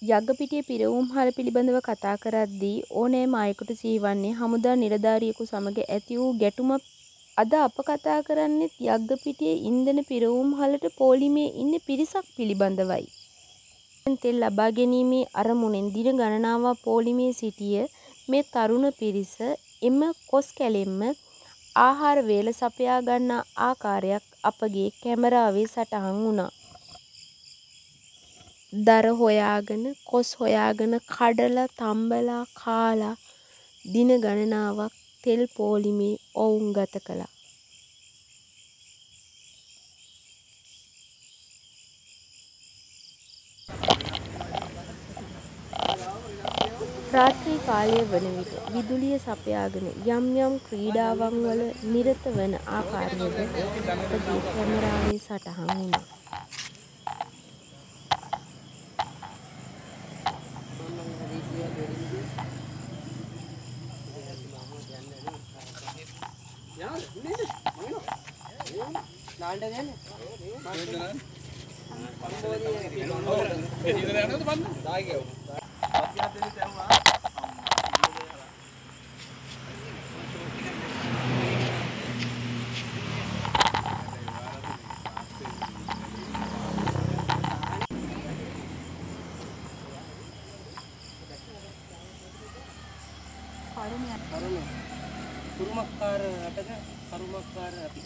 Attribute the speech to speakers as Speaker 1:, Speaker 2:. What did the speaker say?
Speaker 1: යග්ගපිටිය පිරවුම්හල පිළිබඳව කතා කරද්දී ඕනෑම අයෙකුට සිහිවන්නේ හමුදා නිලධාරියෙකු සමග ඇති වූ ගැටුමක්. අද අප කතා කරන්නෙත් යග්ගපිටියේ ඉන්ධන පිරවුම්හලට පෝලිමේ ඉන්න පිරිසක් පිළිබඳවයි. තෙල් ලබා ගැනීමේ අරමුණෙන් දින ගණනාවක් පෝලිමේ සිටිය මේ තරුණ පිරිස එම කොස් කැලෙන්ම ආහාර වේල සපයා ගන්නා ආකාරයක් අපගේ කැමරාවේ සටහන් වුණා. දර හොයාගෙන කොස් හොයාගෙන කඩලා තම්බලා කාලා දින ගණනාවක් තෙල් පෝලිමේ ඔවුන් ගත කළා. රාත්‍රී කාලය වන විට විදුලිය සපයාගෙන යම් යම් ක්‍රීඩාවන් වල නිරත වන ආකාරයද අපගේ කැමරාවේ සටහන් වුණා.
Speaker 2: කරුමක්කාර රටක කරුමක්කාර අපි